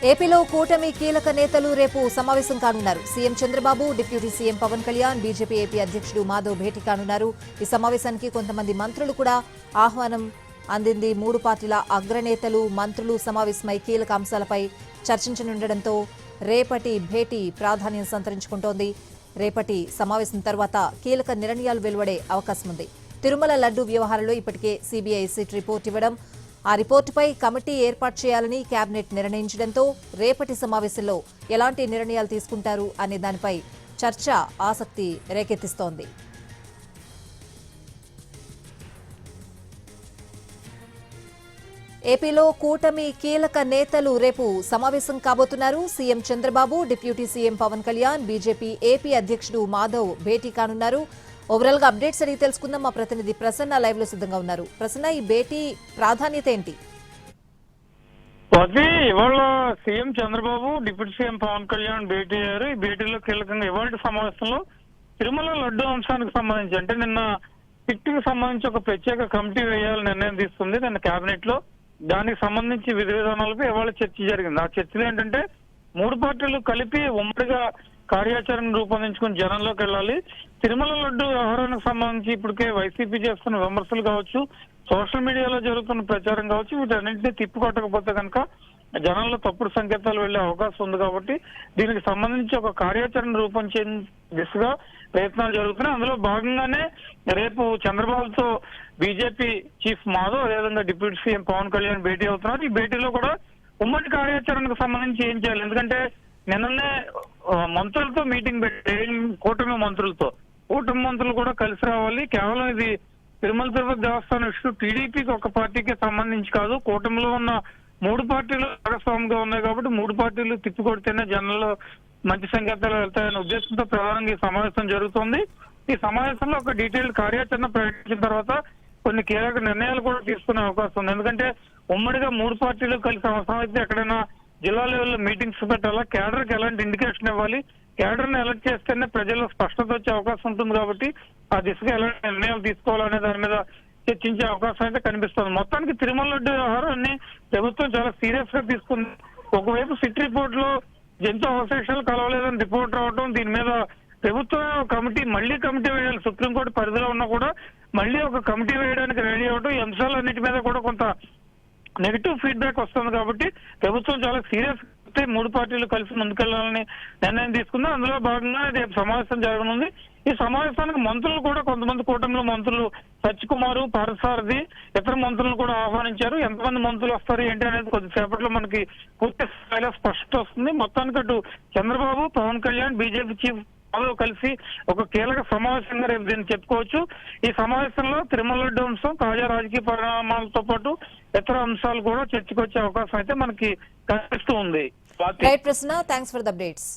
ఏపీలో కూటమి కీలక నేతలు రేపు సమావేశం కానున్నారు. CM Chandrababu, deputy CM Pawan Kalyan, BJP AP అధ్యక్షుడు మాధవ్ భేటీ కానున్నారు. ఈ సమావేశానికి కొంతమంది మంత్రులు కూడా ఆహ్వానం అందింది. మూడు పార్టీల అగ్రనేతలు, మంత్రులు సమావేశమై కీలక అంశాలపై చర్చించనుండటంతో రేపటి భేటీ ప్రాధాన్యం సంతరించుకుంటోంది. రేపటి సమావేశం తర్వాత కీలక నిర్ణయాలు వెలువడే అవకాశం ఉంది. తిరుమల లడ్డూ వ్యవహారంలో ఇప్పటికే సీబీఐ సిట్ రిపోర్ట్ ఇవ్వడం, ఆ రిపోర్టుపై కమిటీ ఏర్పాటు చేయాలని కేబినెట్ నిర్ణయించడంతో రేపటి సమావేశంలో ఎలాంటి నిర్ణయాలు తీసుకుంటారు అనే దానిపై చర్చ ఆసక్తి రేకెత్తిస్తోంది. ఏపీలో కూటమి కీలక నేతలు రేపు సమావేశం కాబోతున్నారు. CM Chandrababu, deputy CM Pawan Kalyan, BJP AP అధ్యక్షుడు మాధవ్ భేటీ కానున్నారు. ఓవరాల్ గా అప్డేట్స్ అడిగి తెలుసుకుందాం. మా ప్రతినిధి ప్రసన్న లైవ్ లో సిద్ధంగా ఉన్నారు. ప్రసన్న, ఈ భేటీ ప్రాధాన్యత ఏంటి? ఇవాళ CM Chandrababu, deputy CM Pawan Kalyan భేటీ అయ్యారు. ఈ భేటీలో కీలకంగా ఇవాళ సమావేశంలో తిరుమల లడ్డు అంశానికి సంబంధించి, అంటే నిన్న సిట్కి సంబంధించి ఒక ప్రత్యేక కమిటీ వేయాలని నిర్ణయం తీసుకుంది నిన్న కేబినెట్ లో. దానికి సంబంధించి విధి విధానాలపై ఇవాళ చర్చ జరిగింది. ఆ చర్చలు ఏంటంటే, మూడు పార్టీలు కలిపి ఉమ్మడిగా కార్యాచరణ రూపొందించుకుని జనంలోకి వెళ్ళాలి. తిరుమల లడ్డు వ్యవహారానికి సంబంధించి ఇప్పటికే వైసీపీ చేస్తున్న విమర్శలు కావచ్చు, సోషల్ మీడియాలో జరుగుతున్న ప్రచారం కావచ్చు, వీటన్నింటినీ తిప్పికొట్టకపోతే కనుక జనంలో తప్పుడు సంకేతాలు వెళ్లే అవకాశం ఉంది. కాబట్టి దీనికి సంబంధించి ఒక కార్యాచరణ రూపొందించే దిశగా ప్రయత్నాలు జరుగుతున్నాయి. అందులో భాగంగానే రేపు చంద్రబాబుతో బీజేపీ చీఫ్ మాధవ్, అదేవిధంగా డిప్యూటీ సీఎం పవన్ కళ్యాణ్ భేటీ అవుతున్నారు. ఈ భేటీలో కూడా ఉమ్మడి కార్యాచరణకు సంబంధించి ఏం చేయాలి, ఎందుకంటే నిన్ననే మంత్రులతో మీటింగ్ పెట్టి కూటమి మంత్రులు కూడా కలిసి రావాలి. కేవలం ఇది తిరుమల తిరుపతి దేవస్థానం ఇష్యూ టీడీపీకి ఒక పార్టీకి సంబంధించి కాదు, కూటమిలో ఉన్న మూడు పార్టీలు భాగస్వామిగా ఉన్నాయి. కాబట్టి మూడు పార్టీలు తిప్పికొడితేనే జనంలో మంచి సంకేతాలు వెళ్తాయనే ఉద్దేశంతో ప్రధానంగా ఈ సమావేశం జరుగుతుంది. ఈ సమావేశంలో ఒక డీటెయిల్డ్ కార్యాచరణ ప్రకటించిన తర్వాత కొన్ని కీలక నిర్ణయాలు కూడా తీసుకునే అవకాశం ఉంది. ఎందుకంటే ఉమ్మడిగా మూడు పార్టీలు కలిసి అవసరమైతే ఎక్కడైనా జిల్లా లెవెల్లో మీటింగ్స్ పెట్టాలా, కేడర్కి ఎలాంటి ఇండికేషన్ ఇవ్వాలి, కేడర్ని ఎలక్ట్ చేస్తేనే ప్రజల్లో స్పష్టత వచ్చే అవకాశం ఉంటుంది. కాబట్టి ఆ దిశగా ఎలాంటి నిర్ణయాలు తీసుకోవాలనే దాని మీద చర్చించే అవకాశం అయితే కనిపిస్తుంది. మొత్తానికి తిరుమల లడ్డు వ్యవహారాన్ని ప్రభుత్వం చాలా సీరియస్ గా తీసుకుంది. ఒకవైపు సిట్ రిపోర్ట్ లో జంతు అవశేషాలు కలవలేదని రిపోర్ట్ రావడం, దీని మీద ప్రభుత్వం కమిటీ వేయాలి. సుప్రీంకోర్టు పరిధిలో ఉన్నా కూడా మళ్ళీ ఒక కమిటీ వేయడానికి రెడీ అవడం, ఈ అంశాలన్నిటి మీద కూడా కొంత నెగిటివ్ ఫీడ్బ్యాక్ వస్తుంది. కాబట్టి ప్రభుత్వం చాలా సీరియస్ మూడు పార్టీలు కలిసి ముందుకెళ్లాలని నిర్ణయం తీసుకుంది. అందులో భాగంగా రేపు సమావేశం జరగనుంది. ఈ సమావేశానికి మంత్రులు కూడా కొంతమంది కూటమిలో మంత్రులు సత్యకుమారు, పార్థసారథి, ఇతర మంత్రులను కూడా ఆహ్వానించారు. ఎంతమంది మంత్రులు వస్తారు ఏంటి అనేది కొద్దిసేపట్లో మనకి పూర్తి స్థాయిలో స్పష్టత వస్తుంది. మొత్తానికి అటు చంద్రబాబు, పవన్ కళ్యాణ్, బీజేపీ చీఫ్ మాధవ్ కలిసి ఒక కీలక సమావేశంగా రేపు దీన్ని చెప్పుకోవచ్చు. ఈ సమావేశంలో తిరుమల లడ్డు అంశం, తాజా రాజకీయ పరిణామాలతో పాటు ఇతర అంశాలు కూడా చర్చకొచ్చే అవకాశం అయితే మనకి కనిపిస్తూ ఉంది. రైట్ ప్రశ్న, థ్యాంక్స్ ఫర్ ద అప్డేట్స్.